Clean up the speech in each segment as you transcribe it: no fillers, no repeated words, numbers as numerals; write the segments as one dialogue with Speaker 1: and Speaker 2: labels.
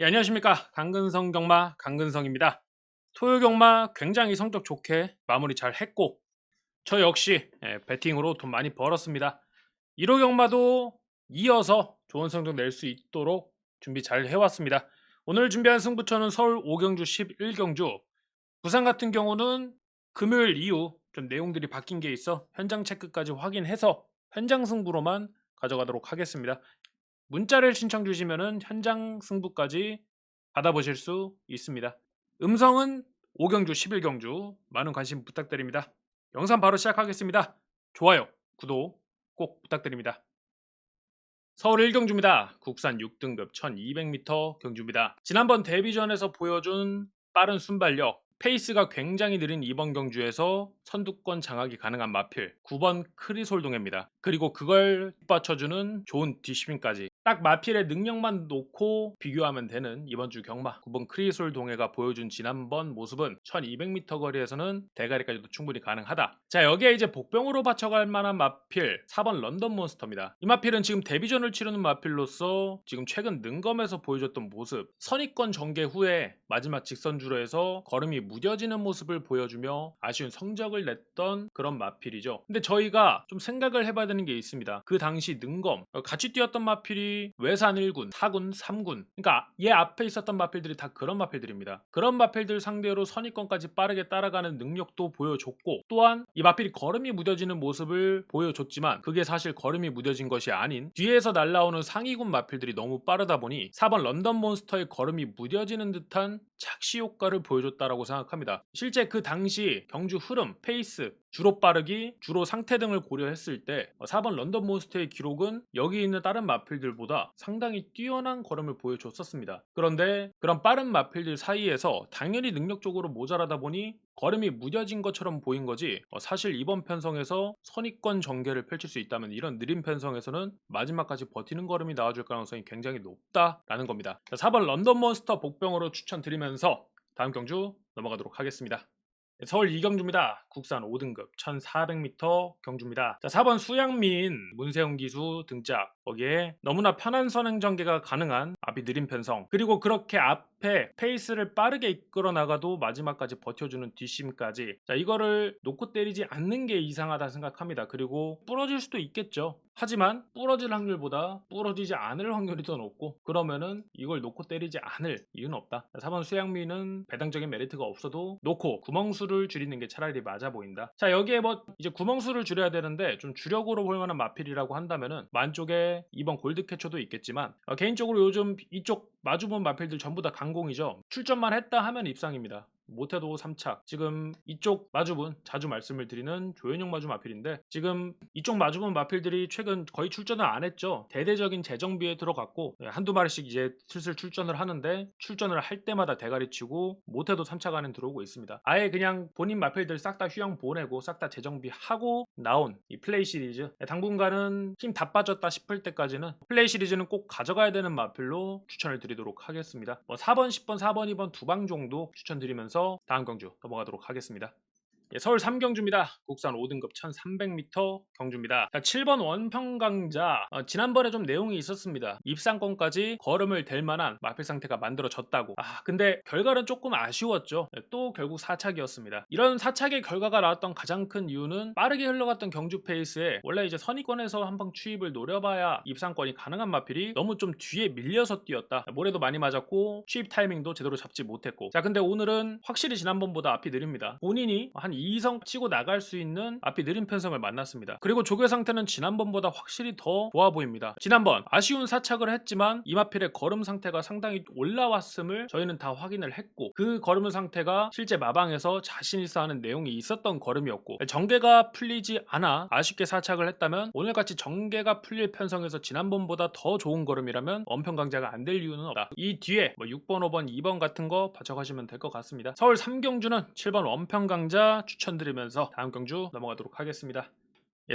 Speaker 1: 안녕하십니까. 강근성 경마 강근성입니다. 토요 경마 굉장히 성적 좋게 마무리 잘 했고 저 역시 배팅으로 돈 많이 벌었습니다. 1호 경마도 이어서 좋은 성적 낼 수 있도록 준비 잘 해왔습니다. 오늘 준비한 승부처는 서울 5경주 11경주, 부산 같은 경우는 금요일 이후 좀 내용들이 바뀐 게 있어 현장 체크까지 확인해서 현장 승부로만 가져가도록 하겠습니다. 문자를 신청 주시면은 현장 승부까지 받아보실 수 있습니다. 음성은 5경주 11경주 많은 관심 부탁드립니다. 영상 바로 시작하겠습니다. 좋아요, 구독 꼭 부탁드립니다. 서울 1경주입니다. 국산 6등급 1200m 경주입니다. 지난번 데뷔전에서 보여준 빠른 순발력, 페이스가 굉장히 느린 이번 경주에서 선두권 장악이 가능한 마필 9번 크리솔동해입니다. 그리고 그걸 뒷받쳐주는 좋은 뒷심까지 딱 마필의 능력만 놓고 비교하면 되는 이번 주 경마 9번 크리솔동해가 보여준 지난번 모습은 1200m 거리에서는 대가리까지도 충분히 가능하다. 자, 여기에 이제 복병으로 받쳐갈 만한 마필 4번 런던 몬스터입니다. 이 마필은 지금 데뷔전을 치르는 마필로서 지금 최근 능검에서 보여줬던 모습, 선입권 전개 후에 마지막 직선주로에서 걸음이 무뎌지는 모습을 보여주며 아쉬운 성적을 냈던 그런 마필이죠. 근데 저희가 좀 생각을 해봐야 되는 게 있습니다. 그 당시 능검 같이 뛰었던 마필이 외산 1군, 4군, 3군, 그러니까 얘 앞에 있었던 마필들이 다 그런 마필들입니다. 그런 마필들 상대로 선입권까지 빠르게 따라가는 능력도 보여줬고, 또한 이 마필이 걸음이 무뎌지는 모습을 보여줬지만 그게 사실 걸음이 무뎌진 것이 아닌 뒤에서 날라오는 상위군 마필들이 너무 빠르다 보니 4번 런던 몬스터의 걸음이 무뎌지는 듯한 착시 효과를 보여줬다라고 생각합니다. 실제 그 당시 경주 흐름, 페이스, 주로 빠르기, 주로 상태 등을 고려했을 때 4번 런던 몬스터의 기록은 여기 있는 다른 마필들보다 상당히 뛰어난 걸음을 보여줬었습니다. 그런데 그런 빠른 마필들 사이에서 당연히 능력적으로 모자라다 보니 걸음이 무뎌진 것처럼 보인 거지, 사실 이번 편성에서 선입권 전개를 펼칠 수 있다면 이런 느린 편성에서는 마지막까지 버티는 걸음이 나와줄 가능성이 굉장히 높다라는 겁니다. 4번 런던 몬스터 복병으로 추천드리면서 다음 경주 넘어가도록 하겠습니다. 서울 2경주입니다. 국산 5등급 1400m 경주입니다. 자, 4번 수양민 문세영 기수 등짝, 거기에 너무나 편한 선행 전개가 가능한 앞이 느린 편성, 그리고 그렇게 앞에 페이스를 빠르게 이끌어 나가도 마지막까지 버텨주는 뒷심까지, 자, 이거를 놓고 때리지 않는 게 이상하다 생각합니다. 그리고 부러질 수도 있겠죠. 하지만 부러질 확률보다 부러지지 않을 확률이 더 높고, 그러면은 이걸 놓고 때리지 않을 이유는 없다. 4번 수양민은 배당적인 메리트가 없어도 놓고 구멍수를 줄이는 게 차라리 맞아 보인다. 자, 여기에 뭐 이제 구멍수를 줄여야 되는데 좀 주력으로 볼 만한 마필이라고 한다면은 만쪽에 2번 골드캐쳐도 있겠지만, 개인적으로 요즘 이쪽 마주본 마필들 전부 다 강공이죠. 출전만 했다 하면 입상입니다. 못해도 3착. 지금 이쪽 마주분, 자주 말씀을 드리는 조현영 마주 마필인데, 지금 이쪽 마주분 마필들이 최근 거의 출전을 안 했죠. 대대적인 재정비에 들어갔고 한두 마리씩 이제 슬슬 출전을 하는데, 출전을 할 때마다 대가리 치고 못해도 3착 안에 들어오고 있습니다. 아예 그냥 본인 마필들 싹 다 휴양 보내고 싹 다 재정비하고 나온 이 플레이 시리즈, 당분간은 힘 다 빠졌다 싶을 때까지는 플레이 시리즈는 꼭 가져가야 되는 마필로 추천을 드리도록 하겠습니다. 4번, 10번, 4번, 2번 두 방 정도 추천드리면서 다음 경주 넘어가도록 하겠습니다. 서울 3경주입니다. 국산 5등급 1300m 경주입니다. 자, 7번 원평강자, 지난번에 좀 내용이 있었습니다. 입상권까지 걸음을 댈 만한 마필 상태가 만들어졌다고. 근데 결과는 조금 아쉬웠죠. 또 결국 4착이었습니다. 이런 4착의 결과가 나왔던 가장 큰 이유는 빠르게 흘러갔던 경주 페이스에 원래 이제 선의권에서 한방 추입을 노려봐야 입상권이 가능한 마필이 너무 좀 뒤에 밀려서 뛰었다. 모래도 많이 맞았고 추입 타이밍도 제대로 잡지 못했고, 자, 근데 오늘은 확실히 지난번보다 앞이 느립니다. 본인이 한 2성 치고 나갈 수 있는 앞이 느린 편성을 만났습니다. 그리고 조교 상태는 지난번보다 확실히 더 좋아 보입니다. 지난번 아쉬운 사착을 했지만 이마필의 걸음 상태가 상당히 올라왔음을 저희는 다 확인을 했고, 그 걸음 상태가 실제 마방에서 자신 있어 하는 내용이 있었던 걸음이었고, 전개가 풀리지 않아 아쉽게 사착을 했다면 오늘같이 전개가 풀릴 편성에서 지난번보다 더 좋은 걸음이라면 원평강자가 안 될 이유는 없다. 이 뒤에 6번, 5번, 2번 같은 거 받쳐가시면 될 것 같습니다. 서울 3경주는 7번 원평강자 추천드리면서 다음 경주 넘어가도록 하겠습니다.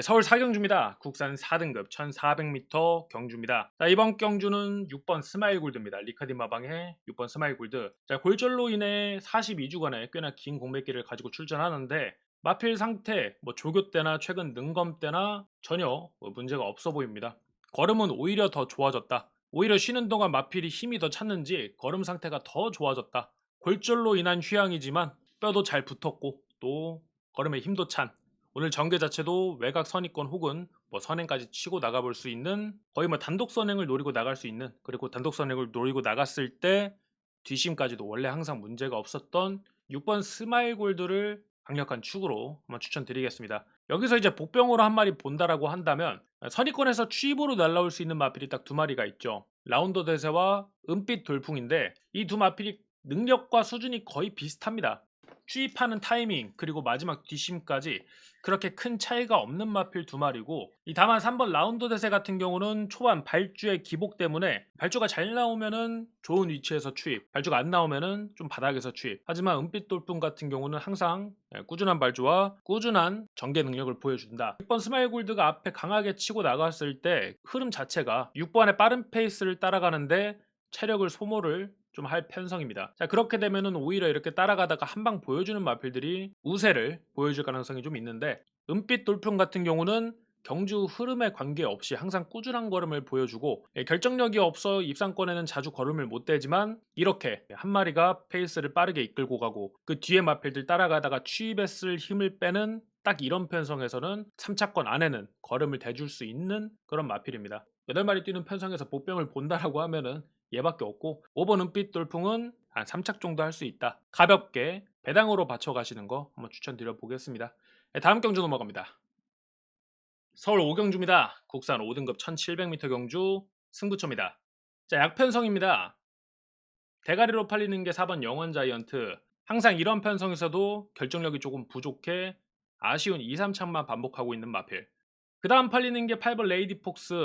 Speaker 1: 서울 4경주입니다. 국산 4등급 1400m 경주입니다. 자, 이번 경주는 6번 스마일 골드입니다. 리카디 마방의 6번 스마일 골드. 자, 골절로 인해 42주간의 꽤나 긴 공백기를 가지고 출전하는데 마필 상태, 조교 때나 최근 능검 때나 전혀 문제가 없어 보입니다. 걸음은 오히려 더 좋아졌다. 오히려 쉬는 동안 마필이 힘이 더 찼는지 걸음 상태가 더 좋아졌다. 골절로 인한 휴양이지만 뼈도 잘 붙었고 또 걸음에 힘도 찬, 오늘 전개 자체도 외곽 선입권 혹은 선행까지 치고 나가볼 수 있는, 거의 단독 선행을 노리고 나갈 수 있는, 그리고 단독 선행을 노리고 나갔을 때 뒷심까지도 원래 항상 문제가 없었던 6번 스마일 골드를 강력한 축으로 한번 추천드리겠습니다. 여기서 이제 복병으로 한 마리 본다라고 한다면 선입권에서 취입으로 날라올 수 있는 마필이 딱 두 마리가 있죠. 라운더 대세와 은빛 돌풍인데 이 두 마필이 능력과 수준이 거의 비슷합니다. 취입하는 타이밍 그리고 마지막 뒷심까지 그렇게 큰 차이가 없는 마필 두 마리고, 이 다만 3번 라운드 대세 같은 경우는 초반 발주의 기복 때문에 발주가 잘 나오면은 좋은 위치에서 취입, 발주가 안 나오면은 좀 바닥에서 취입. 하지만 은빛 돌풍 같은 경우는 항상 꾸준한 발주와 꾸준한 전개 능력을 보여준다. 6번 스마일 골드가 앞에 강하게 치고 나갔을 때 흐름 자체가 6번의 빠른 페이스를 따라가는데 체력을 소모를 좀 할 편성입니다. 자, 그렇게 되면은 오히려 이렇게 따라가다가 한 방 보여주는 마필들이 우세를 보여줄 가능성이 좀 있는데, 은빛 돌풍 같은 경우는 경주 흐름에 관계없이 항상 꾸준한 걸음을 보여주고 결정력이 없어 입상권에는 자주 걸음을 못 대지만 이렇게 한 마리가 페이스를 빠르게 이끌고 가고 그 뒤에 마필들 따라가다가 취입했을 힘을 빼는 딱 이런 편성에서는 3차권 안에는 걸음을 대줄 수 있는 그런 마필입니다. 8마리 뛰는 편성에서 복병을 본다라고 하면은 얘밖에 없고, 5번 은빛 돌풍은 한 3착 정도 할 수 있다. 가볍게 배당으로 받쳐 가시는 거 한번 추천드려 보겠습니다. 다음 경주 넘어갑니다. 서울 5경주입니다. 국산 5등급 1700m 경주 승부처입니다. 자, 약편성입니다. 대가리로 팔리는 게 4번 영원 자이언트. 항상 이런 편성에서도 결정력이 조금 부족해 아쉬운 2, 3착만 반복하고 있는 마필. 그 다음 팔리는 게 8번 레이디 폭스.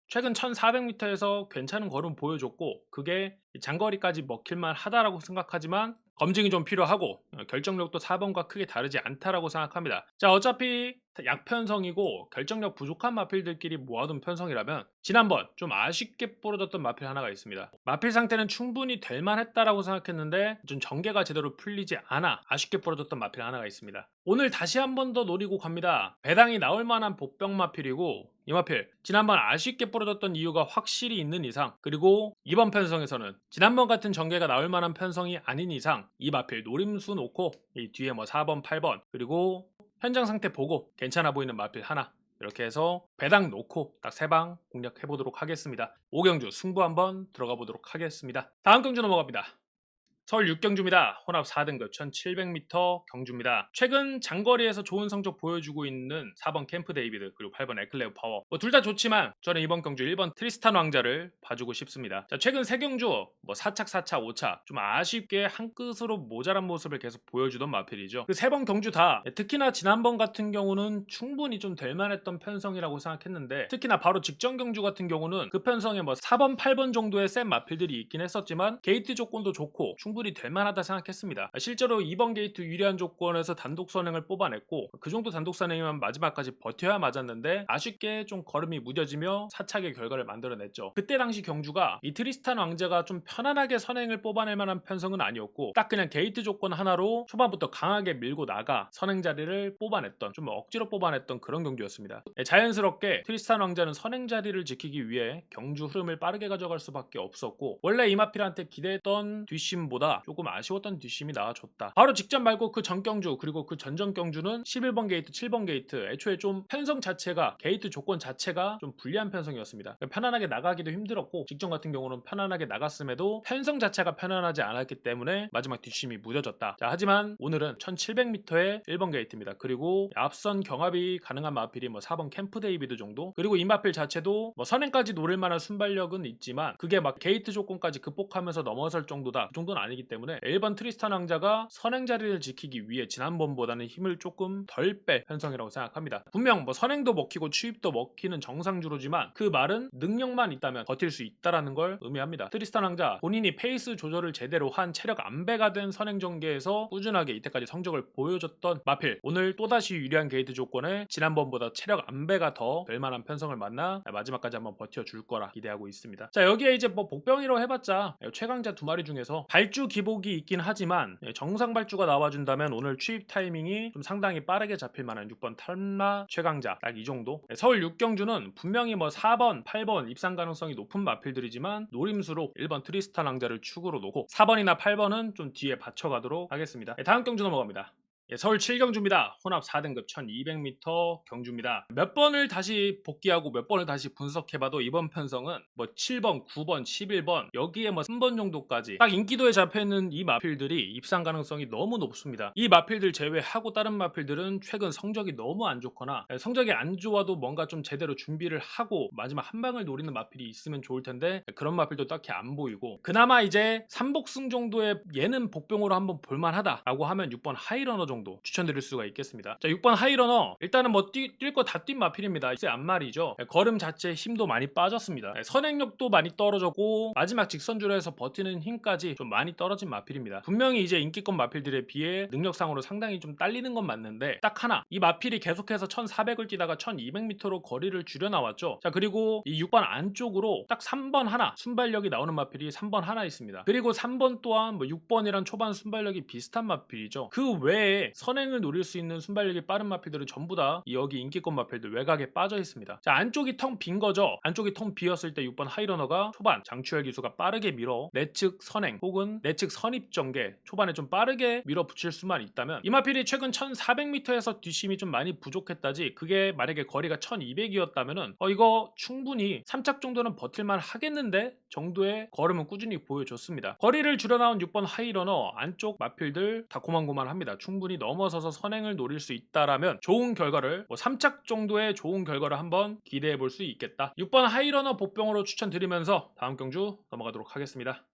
Speaker 1: 최근 1400m에서 괜찮은 걸음 보여줬고 그게 장거리까지 먹힐만 하다라고 생각하지만 검증이 좀 필요하고 결정력도 4번과 크게 다르지 않다라고 생각합니다. 자, 어차피 약편성이고 결정력 부족한 마필들끼리 모아둔 편성이라면 지난번 좀 아쉽게 부러졌던 마필 하나가 있습니다. 마필 상태는 충분히 될 만했다라고 생각했는데 좀 전개가 제대로 풀리지 않아 아쉽게 부러졌던 마필 하나가 있습니다. 오늘 다시 한 번 더 노리고 갑니다. 배당이 나올 만한 복병 마필이고, 이 마필 지난번 아쉽게 부러졌던 이유가 확실히 있는 이상, 그리고 이번 편성에서는 지난번 같은 전개가 나올 만한 편성이 아닌 이상 이 마필 노림수 놓고 이 뒤에 4번 8번 그리고 현장 상태 보고 괜찮아 보이는 마필 하나, 이렇게 해서 배당 놓고 딱 3방 공략해 보도록 하겠습니다. 5경주 승부 한번 들어가 보도록 하겠습니다. 다음 경주 넘어갑니다. 서울 6경주입니다. 혼합 4등급 1700m 경주입니다. 최근 장거리에서 좋은 성적 보여주고 있는 4번 캠프 데이비드 그리고 8번 에클레어 파워, 둘 다 좋지만 저는 이번 경주 1번 트리스탄 왕자를 봐주고 싶습니다. 자, 최근 3경주 4착 4차 5차 좀 아쉽게 한 끗으로 모자란 모습을 계속 보여주던 마필이죠. 그 3번 경주 다 특히나 지난번 같은 경우는 충분히 좀 될만했던 편성이라고 생각했는데, 특히나 바로 직전 경주 같은 경우는 그 편성에 4번 8번 정도의 센 마필들이 있긴 했었지만 게이트 조건도 좋고 충분히 될만하다 생각했습니다. 실제로 2번 게이트 유리한 조건에서 단독 선행을 뽑아냈고 그 정도 단독 선행이면 마지막까지 버텨야 맞았는데 아쉽게 좀 걸음이 무뎌지며 사착의 결과를 만들어냈죠. 그때 당시 경주가 이 트리스탄 왕자가 좀 편안하게 선행을 뽑아낼 만한 편성은 아니었고 딱 그냥 게이트 조건 하나로 초반부터 강하게 밀고 나가 선행 자리를 뽑아냈던, 좀 억지로 뽑아냈던 그런 경주였습니다. 자연스럽게 트리스탄 왕자는 선행 자리를 지키기 위해 경주 흐름을 빠르게 가져갈 수밖에 없었고, 원래 이마필한테 기대했던 뒷심보다 조금 아쉬웠던 뒷심이 나와줬다. 바로 직전 말고 그 전 경주 그리고 그 전전 경주는 11번 게이트 7번 게이트 애초에 좀 편성 자체가 게이트 조건 자체가 좀 불리한 편성이었습니다. 편안하게 나가기도 힘들었고 직전 같은 경우는 편안하게 나갔음에도 편성 자체가 편안하지 않았기 때문에 마지막 뒷심이 무뎌졌다. 자, 하지만 오늘은 1700m의 1번 게이트입니다. 그리고 앞선 경합이 가능한 마필이 4번 캠프 데이비드 정도, 그리고 이 마필 자체도 선행까지 노릴 만한 순발력은 있지만 그게 게이트 조건까지 극복하면서 넘어설 정도다, 그 정도는 아니기 때문에 1번 트리스탄 왕자가 선행 자리를 지키기 위해 지난번보다는 힘을 조금 덜 뺄 편성이라고 생각합니다. 분명 선행도 먹히고 취입도 먹히는 정상주로지만 그 말은 능력만 있다면 버틸 수 있다라는 걸 의미합니다. 트리스탄 왕자 본인이 페이스 조절을 제대로 한 체력 안배가 된 선행 전개에서 꾸준하게 이때까지 성적을 보여줬던 마필, 오늘 또다시 유리한 게이트 조건에 지난번보다 체력 안배가 더 될 만한 편성을 만나 마지막까지 한번 버텨줄 거라 기대하고 있습니다. 자, 여기에 이제 복병이라고 해봤자 최강자 2마리 중에서 발주 발주 기복이 있긴 하지만 정상 발주가 나와준다면 오늘 취입 타이밍이 좀 상당히 빠르게 잡힐 만한 6번 탈마 최강자 딱 이 정도. 서울 6경주는 분명히 뭐 4번, 8번 입상 가능성이 높은 마필들이지만 노림수로 1번 트리스탄 왕자를 축으로 놓고 4번이나 8번은 좀 뒤에 받쳐가도록 하겠습니다. 다음 경주 넘어갑니다. 서울 7경주입니다. 혼합 4등급 1200m 경주입니다. 몇 번을 다시 복귀하고 몇 번을 다시 분석해봐도 이번 편성은 뭐 7번, 9번, 11번 여기에 뭐 3번 정도까지 딱 인기도에 잡혀있는 이 마필들이 입상 가능성이 너무 높습니다. 이 마필들 제외하고 다른 마필들은 최근 성적이 너무 안 좋거나 성적이 안 좋아도 뭔가 좀 제대로 준비를 하고 마지막 한 방을 노리는 마필이 있으면 좋을 텐데 그런 마필도 딱히 안 보이고 그나마 이제 3복승 정도의 얘는 복병으로 한번 볼만하다 라고 하면 6번 하이러너 정도 추천드릴 수가 있겠습니다. 자, 6번 하이러너 일단은 뭐 뛸 거 다 뛴 마필입니다. 이제 앞말이죠. 걸음 자체 힘도 많이 빠졌습니다. 선행력도 많이 떨어졌고 마지막 직선줄에서 버티는 힘까지 좀 많이 떨어진 마필입니다. 분명히 이제 인기권 마필들에 비해 능력상으로 상당히 좀 딸리는 건 맞는데 딱 하나 이 마필이 계속해서 1400을 뛰다가 1200m로 거리를 줄여 나왔죠. 자, 그리고 이 6번 안쪽으로 딱 3번 하나 순발력이 나오는 마필이 3번 하나 있습니다. 그리고 3번 또한 뭐 6번이랑 초반 순발력이 비슷한 마필이죠. 그 외에 선행을 노릴 수 있는 순발력이 빠른 마필들은 전부 다 여기 인기권 마필들 외곽에 빠져 있습니다. 자, 안쪽이 텅 빈 거죠. 안쪽이 텅 비었을 때 6번 하이러너가 초반 장추열 기수가 빠르게 밀어 내측 선행 혹은 내측 선입 전개 초반에 좀 빠르게 밀어붙일 수만 있다면 이 마필이 최근 1400m에서 뒷심이 좀 많이 부족했다지 그게 만약에 거리가 1200이었다면은 이거 충분히 3착 정도는 버틸만 하겠는데 정도의 걸음은 꾸준히 보여줬습니다. 거리를 줄여나온 6번 하이러너 안쪽 마필들 다 고만고만합니다. 충분히 넘어서서 선행을 노릴 수 있다라면 좋은 결과를 3착 정도의 좋은 결과를 한번 기대해 볼 수 있겠다. 6번 하이러너 복병으로 추천드리면서 다음 경주 넘어가도록 하겠습니다.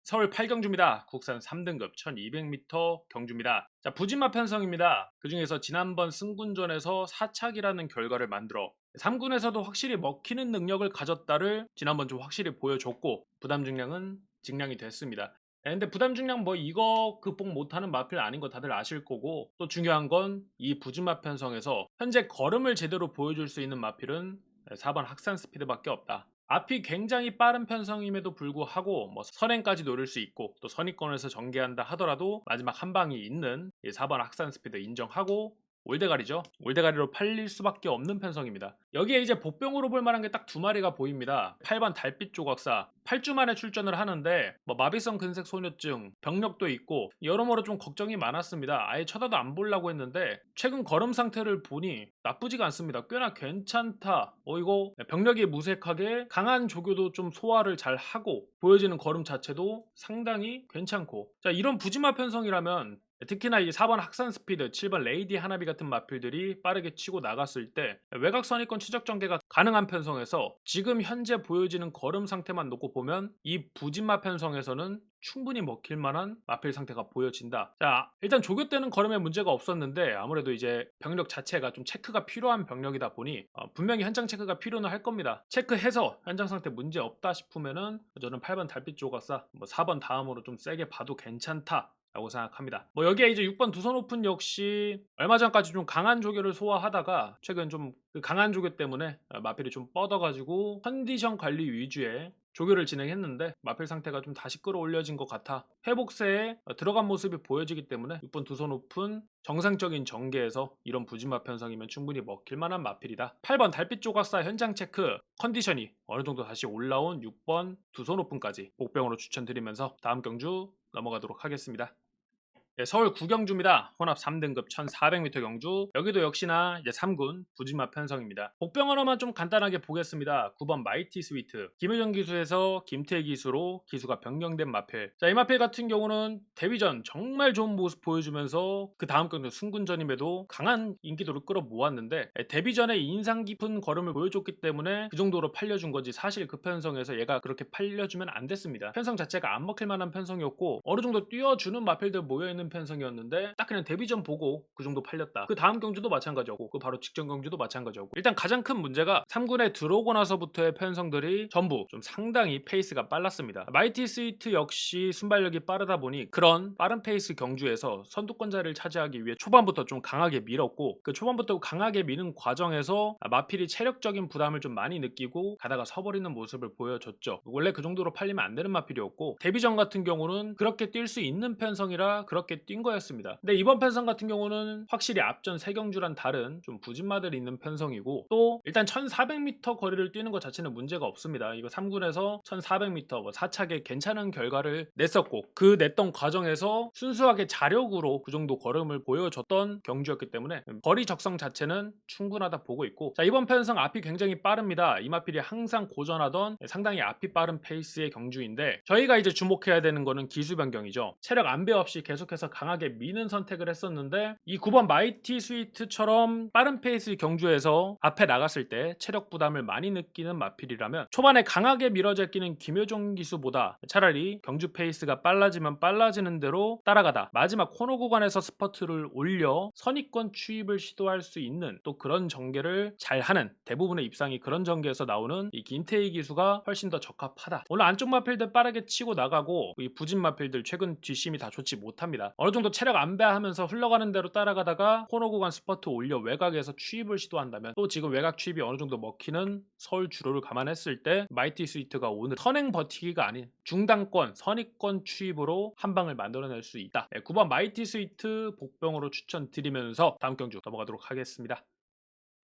Speaker 1: 서울 8경주입니다. 국산 3등급 1200m 경주입니다. 자, 부진마 편성입니다. 그 중에서 지난번 승군전에서 4착이라는 결과를 만들어 3군에서도 확실히 먹히는 능력을 가졌다를 지난번 좀 확실히 보여줬고 부담 중량은 증량이 됐습니다. 근데 부담 중량 뭐 이거 극복 못하는 마필 아닌 거 다들 아실 거고 또 중요한 건 이 부진마 편성에서 현재 걸음을 제대로 보여줄 수 있는 마필은 4번 학산 스피드밖에 없다. 앞이 굉장히 빠른 편성임에도 불구하고 뭐 선행까지 노릴 수 있고 또 선입권에서 전개한다 하더라도 마지막 한 방이 있는 4번 학산 스피드 인정하고 올대가리죠. 올대가리로 팔릴 수밖에 없는 편성입니다. 여기에 이제 복병으로 볼 만한 게 딱 두 마리가 보입니다. 8번 달빛 조각사 8주 만에 출전을 하는데 뭐 마비성 근색 소녀증 병력도 있고 여러모로 좀 걱정이 많았습니다. 아예 쳐다도 안 보려고 했는데 최근 걸음 상태를 보니 나쁘지가 않습니다. 꽤나 괜찮다. 이거 병력이 무색하게 강한 조교도 좀 소화를 잘 하고 보여지는 걸음 자체도 상당히 괜찮고 자, 이런 부지마 편성이라면 특히나 이 4번 학산 스피드, 7번 레이디 하나비 같은 마필들이 빠르게 치고 나갔을 때 외곽 선입권 추적 전개가 가능한 편성에서 지금 현재 보여지는 걸음 상태만 놓고 보면 이 부진마 편성에서는 충분히 먹힐 만한 마필 상태가 보여진다. 자, 일단 조교 때는 걸음에 문제가 없었는데 아무래도 이제 병력 자체가 좀 체크가 필요한 병력이다 보니 분명히 현장 체크가 필요는 할 겁니다. 체크해서 현장 상태 문제 없다 싶으면은 저는 8번 달빛 조각사, 4번 다음으로 좀 세게 봐도 괜찮다. 라고 생각합니다. 뭐 여기에 이제 6번 두선 오픈 역시 얼마 전까지 좀 강한 조교를 소화하다가 최근 좀 그 강한 조교 때문에 마필이 좀 뻗어가지고 컨디션 관리 위주의 조교를 진행했는데 마필 상태가 좀 다시 끌어올려진 것 같아 회복세에 들어간 모습이 보여지기 때문에 6번 두선 오픈 정상적인 전개에서 이런 부진마 편성이면 충분히 먹힐 만한 마필이다. 8번 달빛 조각사 현장 체크 컨디션이 어느 정도 다시 올라온 6번 두선 오픈까지 복병으로 추천드리면서 다음 경주 넘어가도록 하겠습니다. 서울 9경주입니다. 혼합 3등급 1400m 경주. 여기도 역시나 이제 3군 부지마 편성입니다. 복병으로만 좀 간단하게 보겠습니다. 9번 마이티 스위트. 김효정 기수에서 김태 기수로 기수가 변경된 마필. 자, 이 마필 같은 경우는 데뷔전 정말 좋은 모습 보여주면서 그 다음 경주 승군전임에도 강한 인기도를 끌어모았는데 데뷔전에 인상 깊은 걸음을 보여줬기 때문에 그 정도로 팔려준 거지 사실 그 편성에서 얘가 그렇게 팔려주면 안 됐습니다. 편성 자체가 안 먹힐 만한 편성이었고 어느 정도 뛰어주는 마필들 모여있는 팔리는 편성이었는데 딱 그냥 데뷔전 보고 그 정도 팔렸다. 그 다음 경주도 마찬가지였고 그 바로 직전 경주도 마찬가지였고, 일단 가장 큰 문제가 3군에 들어오고 나서부터의 편성들이 전부 좀 상당히 페이스가 빨랐습니다. 마이티 스위트 역시 순발력이 빠르다 보니 그런 빠른 페이스 경주에서 선두권자를 차지하기 위해 초반부터 좀 강하게 밀었고, 그 초반부터 강하게 미는 과정에서 마필이 체력적인 부담을 좀 많이 느끼고 가다가 서버리는 모습을 보여줬죠. 원래 그 정도로 팔리면 안 되는 마필이었고, 데뷔전 같은 경우는 그렇게 뛸 수 있는 편성이라 그렇게 뛴 거였습니다. 근데 이번 편성 같은 경우는 확실히 앞전 3경주란 다른 좀 부진마들이 있는 편성이고, 또 일단 1400m 거리를 뛰는 것 자체는 문제가 없습니다. 이거 3군에서 1400m 뭐 4차게 괜찮은 결과를 냈었고, 그 냈던 과정에서 순수하게 자력으로 그 정도 걸음을 보여줬던 경주였기 때문에 거리 적성 자체는 충분하다 보고 있고, 자, 이번 편성 앞이 굉장히 빠릅니다. 이마필이 항상 고전하던 상당히 앞이 빠른 페이스의 경주인데, 저희가 이제 주목해야 되는 거는 기수 변경이죠. 체력 안배 없이 계속해서 강하게 미는 선택을 했었는데, 이 9번 마이티 스위트처럼 빠른 페이스 경주에서 앞에 나갔을 때 체력 부담을 많이 느끼는 마필이라면 초반에 강하게 밀어 제끼는 김효종 기수보다 차라리 경주 페이스가 빨라지면 빨라지는 대로 따라가다 마지막 코너 구간에서 스퍼트를 올려 선입권 추입을 시도할 수 있는 또 그런 전개를 잘하는, 대부분의 입상이 그런 전개에서 나오는 이 김태희 기수가 훨씬 더 적합하다. 오늘 안쪽 마필들 빠르게 치고 나가고 이 부진 마필들 최근 뒷심이 다 좋지 못합니다. 어느 정도 체력 안배하면서 흘러가는 대로 따라가다가 코너 구간 스퍼트 올려 외곽에서 추입을 시도한다면, 또 지금 외곽 추입이 어느 정도 먹히는 서울 주로를 감안했을 때 마이티 스위트가 오늘 선행 버티기가 아닌 중단권 선입권 추입으로 한 방을 만들어낼 수 있다. 9번 마이티 스위트 복병으로 추천드리면서 다음 경주 넘어가도록 하겠습니다.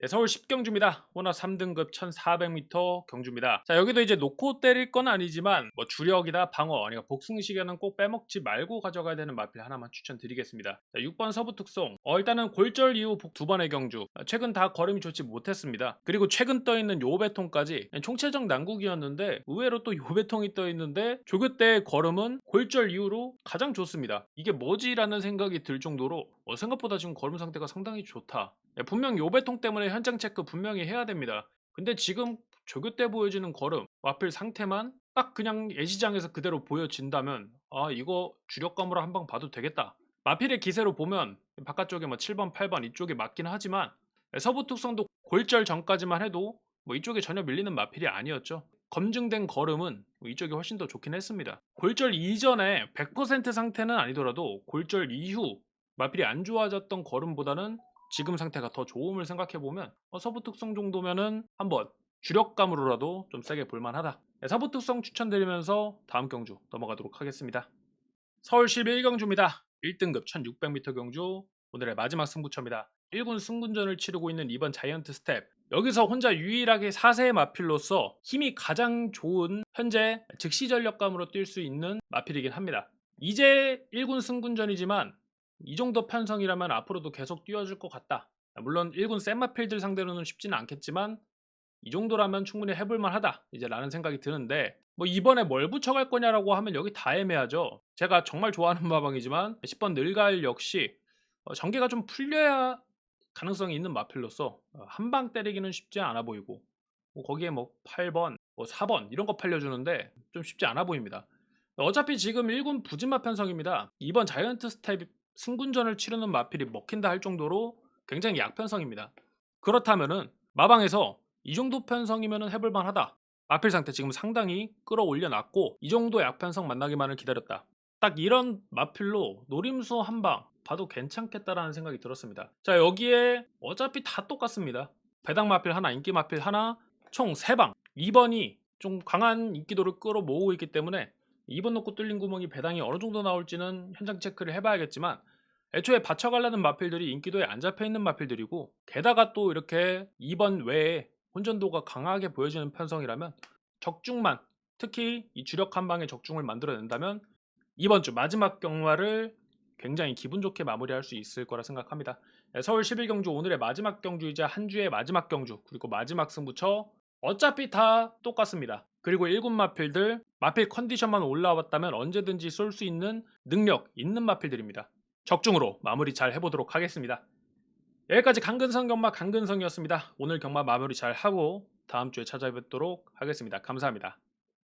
Speaker 1: 네, 서울 10경주입니다. 호나 3등급 1400m 경주입니다. 자, 여기도 이제 놓고 때릴 건 아니지만 뭐 주력이나 방어, 그러니까 복승시계는 꼭 빼먹지 말고 가져가야 되는 마필 하나만 추천드리겠습니다. 자, 6번 서부 특송. 일단은 골절 이후 두 번의 경주. 최근 다 걸음이 좋지 못했습니다. 그리고 최근 떠있는 요배통까지 총체적 난국이었는데 의외로 또 요배통이 떠있는데 조교 때의 걸음은 골절 이후로 가장 좋습니다. 이게 뭐지라는 생각이 들 정도로 생각보다 지금 걸음 상태가 상당히 좋다. 분명 요배통 때문에 현장 체크 분명히 해야 됩니다. 근데 지금 조교 때 보여지는 걸음, 마필 상태만 딱 그냥 예시장에서 그대로 보여진다면 이거 주력감으로 한방 봐도 되겠다. 마필의 기세로 보면 바깥쪽에 뭐 7번, 8번 이쪽에 맞긴 하지만 서부 특성도 골절 전까지만 해도 뭐 이쪽에 전혀 밀리는 마필이 아니었죠. 검증된 걸음은 이쪽이 훨씬 더 좋긴 했습니다. 골절 이전에 100% 상태는 아니더라도 골절 이후 마필이 안 좋아졌던 걸음보다는 지금 상태가 더 좋음을 생각해보면 서부 특성 정도면은 한번 주력감으로라도 좀 세게 볼만하다. 서부 특성 추천드리면서 다음 경주 넘어가도록 하겠습니다. 서울 11경주입니다. 1등급 1600m 경주, 오늘의 마지막 승부처입니다. 1군 승군전을 치르고 있는 이번 자이언트 스텝. 여기서 혼자 유일하게 4세의 마필로서 힘이 가장 좋은 현재 즉시 전력감으로 뛸 수 있는 마필이긴 합니다. 이제 1군 승군전이지만 이 정도 편성이라면 앞으로도 계속 뛰어줄 것 같다. 물론 1군 센마필들 상대로는 쉽지는 않겠지만 이 정도라면 충분히 해볼만 하다 이제 라는 생각이 드는데, 뭐 이번에 뭘 붙여갈 거냐라고 하면 여기 다 애매하죠. 제가 정말 좋아하는 마방이지만 10번 늘갈 역시 전개가 좀 풀려야 가능성이 있는 마필로서 한 방 때리기는 쉽지 않아 보이고, 거기에 뭐 8번, 뭐 4번 이런 거 팔려주는데 좀 쉽지 않아 보입니다. 어차피 지금 1군 부진마 편성입니다. 이번 자이언트 스텝 승군전을 치르는 마필이 먹힌다 할 정도로 굉장히 약편성입니다. 그렇다면은 마방에서 이 정도 편성이면 해볼만 하다. 마필 상태 지금 상당히 끌어올려 놨고 이 정도 약편성 만나기만을 기다렸다. 딱 이런 마필로 노림수 한방 봐도 괜찮겠다라는 생각이 들었습니다. 자, 여기에 어차피 다 똑같습니다. 배당 마필 하나, 인기 마필 하나, 총 3방. 2번이 좀 강한 인기도를 끌어모으고 있기 때문에 2번 놓고 뚫린 구멍이 배당이 어느 정도 나올지는 현장 체크를 해봐야겠지만, 애초에 받쳐가려는 마필들이 인기도에 안 잡혀있는 마필들이고, 게다가 또 이렇게 2번 외에 혼전도가 강하게 보여지는 편성이라면 적중만, 특히 이 주력 한방에 적중을 만들어낸다면 이번 주 마지막 경마를 굉장히 기분 좋게 마무리할 수 있을 거라 생각합니다. 서울 11경주 오늘의 마지막 경주이자 한 주의 마지막 경주, 그리고 마지막 승부처 어차피 다 똑같습니다. 그리고 1군 마필들 마필 컨디션만 올라왔다면 언제든지 쏠 수 있는 능력 있는 마필들입니다. 적중으로 마무리 잘 해보도록 하겠습니다. 여기까지 강근성 경마 강근성이었습니다. 오늘 경마 마무리 잘 하고 다음 주에 찾아뵙도록 하겠습니다. 감사합니다.